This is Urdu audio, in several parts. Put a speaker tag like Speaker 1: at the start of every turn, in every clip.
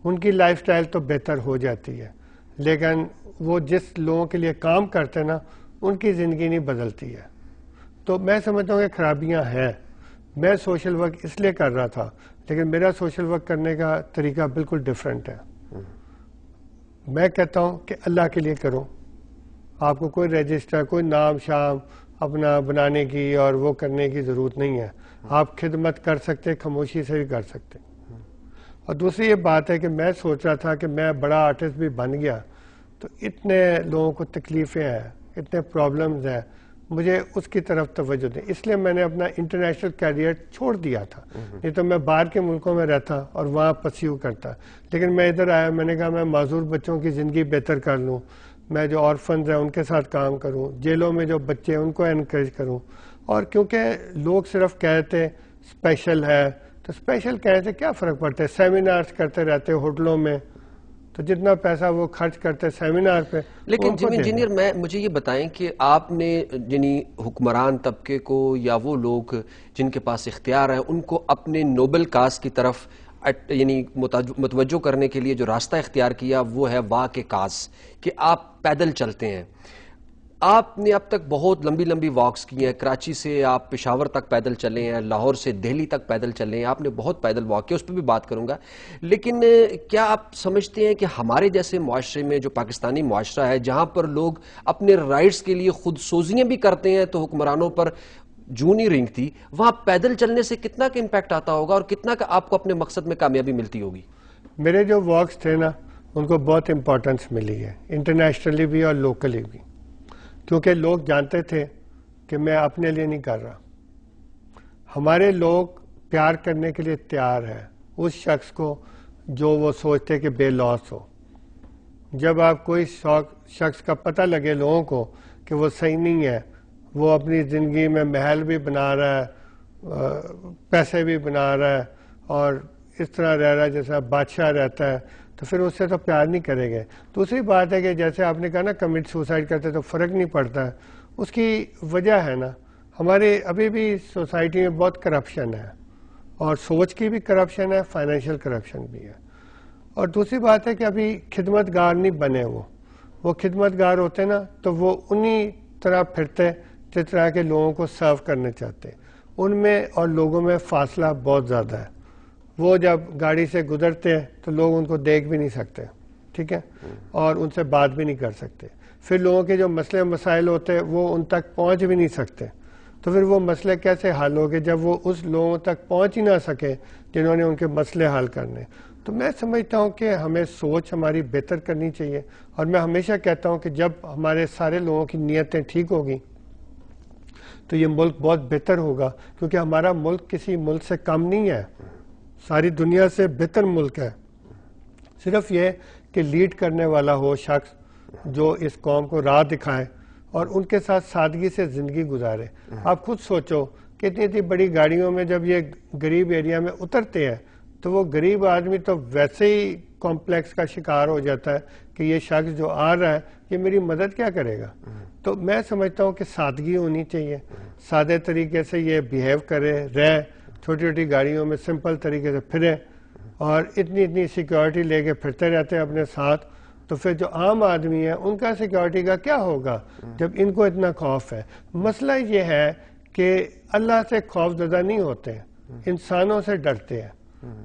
Speaker 1: ان کی لائف سٹائل تو بہتر ہو جاتی ہے، لیکن وہ جس لوگوں کے لیے کام کرتے ہیں نا ان کی زندگی نہیں بدلتی ہے. تو میں سمجھتا ہوں کہ خرابیاں ہیں. میں سوشل ورک اس لیے کر رہا تھا، لیکن میرا سوشل ورک کرنے کا طریقہ بالکل ڈفرینٹ ہے. میں کہتا ہوں کہ اللہ کے لیے کرو. آپ کو کوئی رجسٹر، کوئی نام شام اپنا بنانے کی اور وہ کرنے کی ضرورت نہیں ہے. آپ خدمت کر سکتے، خاموشی سے بھی کر سکتے. اور دوسری یہ بات ہے کہ میں سوچ رہا تھا کہ میں بڑا آرٹسٹ بھی بن گیا تو اتنے لوگوں کو تکلیفیں ہیں، اتنے پرابلمز ہیں، مجھے اس کی طرف توجہ دیں. اس لیے میں نے اپنا انٹرنیشنل کیریئر چھوڑ دیا تھا. نہیں تو میں باہر کے ملکوں میں رہتا اور وہاں پرسیو کرتا، لیکن میں ادھر آیا. میں نے کہا میں معذور بچوں کی زندگی بہتر کر لوں، میں جو آرفنز ہیں ان کے ساتھ کام کروں، جیلوں میں جو بچے ہیں ان کو انکریج کروں. اور کیونکہ لوگ صرف کہتے اسپیشل ہے تو اسپیشل کہتے کیا فرق پڑتا ہے؟ سیمینارز کرتے رہتے ہوٹلوں میں، تو جتنا پیسہ وہ خرچ کرتے سیمینار پہ.
Speaker 2: لیکن جمی انجینئر مجھے یہ بتائیں کہ آپ نے یعنی حکمران طبقے کو یا وہ لوگ جن کے پاس اختیار ہیں ان کو اپنے نوبل کاز کی طرف یعنی متوجہ کرنے کے لیے جو راستہ اختیار کیا وہ ہے واہ کے کاز، کہ آپ پیدل چلتے ہیں. آپ نے اب تک بہت لمبی لمبی واکس کی ہیں، کراچی سے آپ پشاور تک پیدل چلے ہیں، لاہور سے دہلی تک پیدل چلے ہیں، آپ نے بہت پیدل واک کیا، اس پہ بھی بات کروں گا. لیکن کیا آپ سمجھتے ہیں کہ ہمارے جیسے معاشرے میں جو پاکستانی معاشرہ ہے جہاں پر لوگ اپنے رائٹس کے لیے خود سوزیاں بھی کرتے ہیں تو حکمرانوں پر جو نہیں رینگتی، وہاں پیدل چلنے سے کتنا کا امپیکٹ آتا ہوگا اور کتنا کا آپ کو اپنے مقصد میں کامیابی ملتی ہوگی؟
Speaker 1: میرے جو واکس تھے نا ان کو بہت امپورٹنس ملی ہے، انٹرنیشنلی بھی اور لوکلی بھی، کیونکہ لوگ جانتے تھے کہ میں اپنے لیے نہیں کر رہا. ہمارے لوگ پیار کرنے کے لیے تیار ہے اس شخص کو جو وہ سوچتے کہ بے لوس ہو. جب آپ کوئی شخص کا پتہ لگے لوگوں کو کہ وہ صحیح نہیں ہے، وہ اپنی زندگی میں محل بھی بنا رہا ہے، پیسے بھی بنا رہا ہے اور اس طرح رہ رہا ہے جیسا بادشاہ رہتا ہے، تو پھر اس سے تو پیار نہیں کرے گے. دوسری بات ہے کہ جیسے آپ نے کہا نا کمٹ سوسائڈ کرتے تو فرق نہیں پڑتا ہے. اس کی وجہ ہے نا ہمارے ابھی بھی سوسائٹی میں بہت کرپشن ہے، اور سوچ کی بھی کرپشن ہے، فائنینشیل کرپشن بھی ہے. اور دوسری بات ہے کہ ابھی خدمت گار نہیں بنے. وہ خدمت گار ہوتے نا تو وہ انہی طرح پھرتے جس طرح کے لوگوں کو سرو کرنے چاہتے. ان میں اور لوگوں میں فاصلہ بہت زیادہ ہے. وہ جب گاڑی سے گزرتے ہیں تو لوگ ان کو دیکھ بھی نہیں سکتے، ٹھیک ہے، اور ان سے بات بھی نہیں کر سکتے. پھر لوگوں کے جو مسئلے مسائل ہوتے ہیں وہ ان تک پہنچ بھی نہیں سکتے. تو پھر وہ مسئلے کیسے حل ہوگے جب وہ اس لوگوں تک پہنچ ہی نہ سکے جنہوں نے ان کے مسئلے حل کرنے. تو میں سمجھتا ہوں کہ ہمیں سوچ ہماری بہتر کرنی چاہیے. اور میں ہمیشہ کہتا ہوں کہ جب ہمارے سارے لوگوں کی نیتیں ٹھیک ہوگی تو یہ ملک بہت بہتر ہوگا، کیونکہ ہمارا ملک کسی ملک سے کم نہیں ہے، ساری دنیا سے بہتر ملک ہے. صرف یہ کہ لیڈ کرنے والا ہو شخص جو اس قوم کو راہ دکھائے اور ان کے ساتھ سادگی سے زندگی گزارے. آپ خود سوچو کہ اتنی بڑی گاڑیوں میں جب یہ غریب ایریا میں اترتے ہیں تو وہ غریب آدمی تو ویسے ہی کمپلیکس کا شکار ہو جاتا ہے کہ یہ شخص جو آ رہا ہے یہ میری مدد کیا کرے گا. تو میں سمجھتا ہوں کہ سادگی ہونی چاہیے، سادے طریقے سے یہ بیہیو کرے، رہے، چھوٹی چھوٹی گاڑیوں میں سمپل طریقے سے پھرے، اور اتنی سیکیورٹی لے کے پھرتے رہتے ہیں اپنے ساتھ. تو پھر جو عام آدمی ہیں ان کا سیکیورٹی کا کیا ہوگا جب ان کو اتنا خوف ہے. مسئلہ یہ ہے کہ اللہ سے خوف زدہ نہیں ہوتے، انسانوں سے ڈرتے ہیں.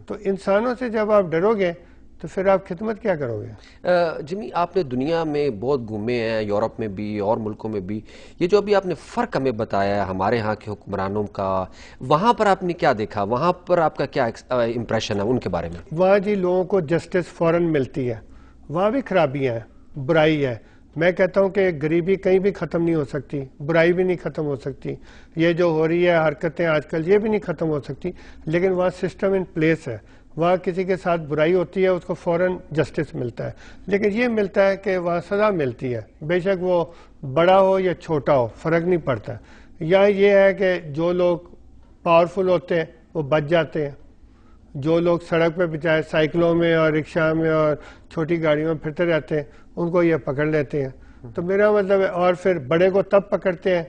Speaker 1: تو انسانوں سے جب آپ ڈرو گے تو پھر آپ خدمت کیا کرو گے؟
Speaker 2: جمی آپ نے دنیا میں بہت گھومے ہیں، یورپ میں بھی اور ملکوں میں بھی. یہ جو ابھی آپ نے فرق ہمیں بتایا ہے ہمارے ہاں کے حکمرانوں کا، وہاں پر آپ نے کیا دیکھا؟ وہاں پر آپ کا کیا امپریشن ہے ان کے بارے میں؟
Speaker 1: وہاں جی لوگوں کو جسٹس فوراً ملتی ہے. وہاں بھی خرابیاں ہیں، برائی ہے. میں کہتا ہوں کہ غریبی کہیں بھی ختم نہیں ہو سکتی، برائی بھی نہیں ختم ہو سکتی. یہ جو ہو رہی ہے حرکتیں آج کل یہ بھی نہیں ختم ہو سکتی. لیکن وہاں سسٹم ان پلیس ہے. وہاں کسی کے ساتھ برائی ہوتی ہے اس کو فوراً جسٹس ملتا ہے. لیکن یہ ملتا ہے کہ وہاں سزا ملتی ہے، بے شک وہ بڑا ہو یا چھوٹا ہو فرق نہیں پڑتا. یا یہ ہے کہ جو لوگ پاورفل ہوتے ہیں وہ بچ جاتے ہیں، جو لوگ سڑک پہ بچائے سائیکلوں میں اور رکشا میں اور چھوٹی گاڑیوں میں پھرتے رہتے ہیں ان کو یہ پکڑ لیتے ہیں. تو میرا مطلب ہے، اور پھر بڑے کو تب پکڑتے ہیں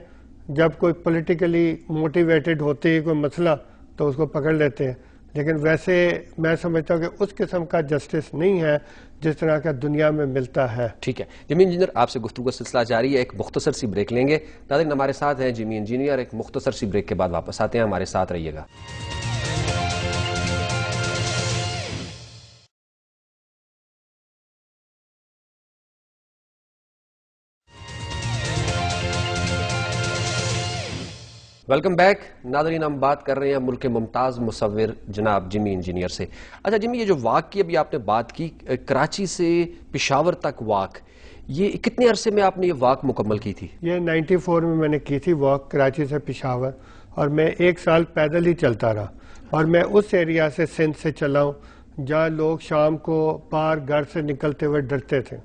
Speaker 1: جب کوئی پولیٹیکلی موٹیویٹڈ ہوتی ہے کوئی مسئلہ تو اس کو پکڑ لیتے ہیں. لیکن ویسے میں سمجھتا ہوں کہ اس قسم کا جسٹس نہیں ہے جس طرح کا دنیا میں ملتا ہے.
Speaker 2: ٹھیک ہے جمی انجینئر، آپ سے گفتگو کا سلسلہ جاری ہے. ایک مختصر سی بریک لیں گے. ناظرین ہمارے ساتھ ہیں جمی انجینئر. ایک مختصر سی بریک کے بعد واپس آتے ہیں. ہمارے ساتھ رہیے گا. Welcome back. ناظرین ہم بات کر رہے ہیں ملک کے ممتاز مصور جناب جمی انجینئر سے. اچھا جمی، یہ جو واک کی ابھی آپ نے بات کی، کراچی سے پشاور تک واک، یہ کتنے عرصے میں آپ نے یہ واک مکمل کی تھی؟
Speaker 1: یہ 94 میں میں نے کی تھی واک کراچی سے پشاور، اور میں 1 سال پیدل ہی چلتا رہا. اور میں اس ایریا سے سندھ سے چلا ہوں جہاں لوگ شام کو باہر گھر سے نکلتے ہوئے ڈرتے تھے،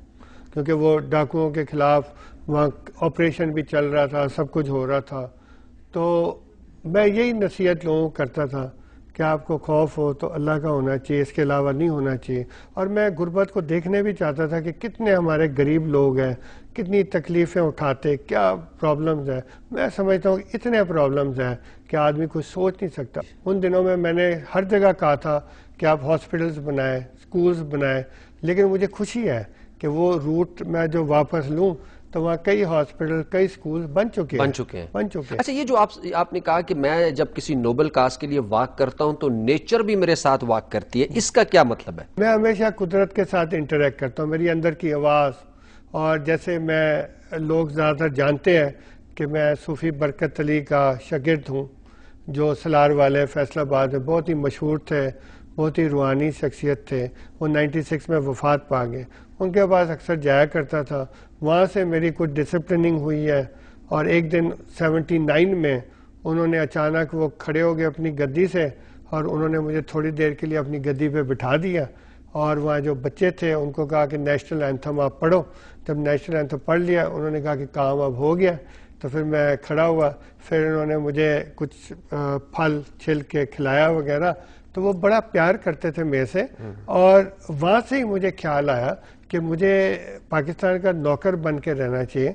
Speaker 1: کیونکہ وہ ڈاکوؤں کے خلاف وہاں آپریشن بھی چل رہا تھا، سب کچھ ہو رہا تھا. تو میں یہی نصیحت لوگوں کو کرتا تھا کہ آپ کو خوف ہو تو اللہ کا ہونا چاہیے، اس کے علاوہ نہیں ہونا چاہیے. اور میں غربت کو دیکھنے بھی چاہتا تھا کہ کتنے ہمارے غریب لوگ ہیں، کتنی تکلیفیں اٹھاتے، کیا پرابلمز ہیں. میں سمجھتا ہوں کہ اتنے پرابلمز ہیں کہ آدمی کچھ سوچ نہیں سکتا. ان دنوں میں نے ہر جگہ کہا تھا کہ آپ ہاسپٹلز بنائیں، سکولز بنائیں، لیکن مجھے خوشی ہے کہ وہ روٹ میں جو واپس لوں تو وہاں کئی ہاسپٹل، کئی سکول بن چکے ہیں.
Speaker 2: اچھا، یہ جو آپ نے کہا کہ میں جب کسی نوبل کاز کے لیے واک کرتا ہوں تو نیچر بھی میرے ساتھ واک کرتی ہے، اس کا کیا مطلب ہے؟
Speaker 1: میں ہمیشہ قدرت کے ساتھ انٹریکٹ کرتا ہوں. میری اندر کی آواز، اور جیسے لوگ زیادہ تر جانتے ہیں کہ میں صوفی برکت علی کا شاگرد ہوں، جو سلار والے فیصل آباد میں بہت ہی مشہور تھے، بہت ہی روحانی شخصیت تھے. وہ 96 میں وفات پا گئے. ان کے پاس اکثر جایا کرتا تھا. وہاں سے میری کچھ ڈسپلننگ ہوئی ہے. اور ایک دن 79 میں انہوں نے اچانک وہ کھڑے ہو گئے اپنی گدی سے، اور انہوں نے مجھے تھوڑی دیر کے لیے اپنی گدی پہ بٹھا دیا. اور وہاں جو بچے تھے ان کو کہا کہ نیشنل اینتھم آپ پڑھو. جب نیشنل اینتھم پڑھ لیا انہوں نے کہا کہ کام اب ہو گیا. تو پھر میں کھڑا ہوا. پھر انہوں نے مجھے کچھ پھل چھل کے کھلایا وغیرہ. تو وہ بڑا پیار کرتے تھے میرے سے. اور وہاں سے ہی مجھے خیال آیا کہ مجھے پاکستان کا نوکر بن کے رہنا چاہیے،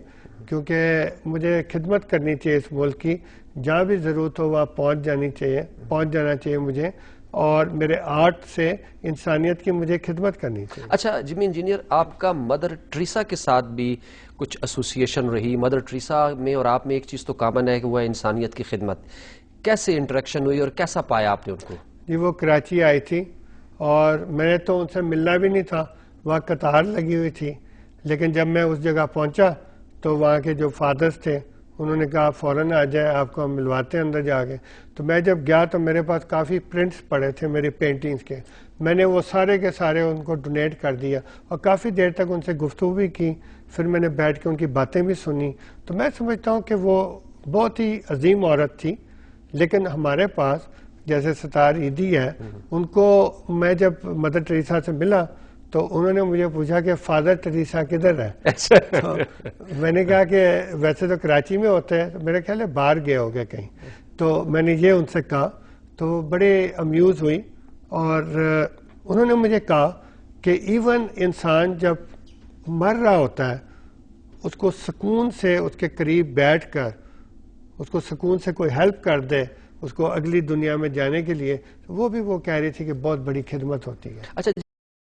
Speaker 1: کیونکہ مجھے خدمت کرنی چاہیے اس ملک کی. جہاں بھی ضرورت ہو وہاں پہنچ جانا چاہیے مجھے. اور میرے آرٹ سے انسانیت کی مجھے خدمت کرنی چاہیے.
Speaker 2: اچھا جمی انجینئر، آپ کا مدر ٹریسا کے ساتھ بھی کچھ ایسوسیشن رہی. مدر ٹریسا میں اور آپ میں ایک چیز تو کامن ہے کہ وہ ہے انسانیت کی خدمت. کیسے انٹریکشن ہوئی اور کیسا پایا آپ نے ان کو؟
Speaker 1: جی، وہ کراچی آئی تھی اور میں نے تو ان سے ملنا بھی نہیں تھا، وہاں قطار لگی ہوئی تھی. لیکن جب میں اس جگہ پہنچا تو وہاں کے جو فادرز تھے انہوں نے کہا فوراً آ جائے، آپ کو ہم ملواتے ہیں اندر جا کے. تو میں جب گیا تو میرے پاس کافی پرنٹس پڑے تھے میری پینٹنگز کے. میں نے وہ سارے کے سارے ان کو ڈونیٹ کر دیا اور کافی دیر تک ان سے گفتگو بھی کی. پھر میں نے بیٹھ کے ان کی باتیں بھی سنی. تو میں سمجھتا ہوں کہ وہ بہت ہی عظیم عورت تھی. لیکن ہمارے پاس جیسے ستار عیدی ہے، ان کو میں جب مدر ٹریسا سے ملا تو انہوں نے مجھے پوچھا کہ فادر ٹریسا کدھر ہے. تو میں نے کہا کہ ویسے تو کراچی میں ہوتے ہیں، میرے خیال ہے باہر گئے ہو گئے کہیں. تو میں نے یہ ان سے کہا تو بڑے امیوز ہوئی. اور انہوں نے مجھے کہا کہ ایون انسان جب مر رہا ہوتا ہے اس کو سکون سے اس کے قریب بیٹھ کر اس کو سکون سے کوئی ہیلپ کر دے اس کو اگلی دنیا میں جانے کے لیے، وہ بھی وہ کہہ رہی تھی کہ بہت بڑی خدمت ہوتی ہے.
Speaker 2: اچھا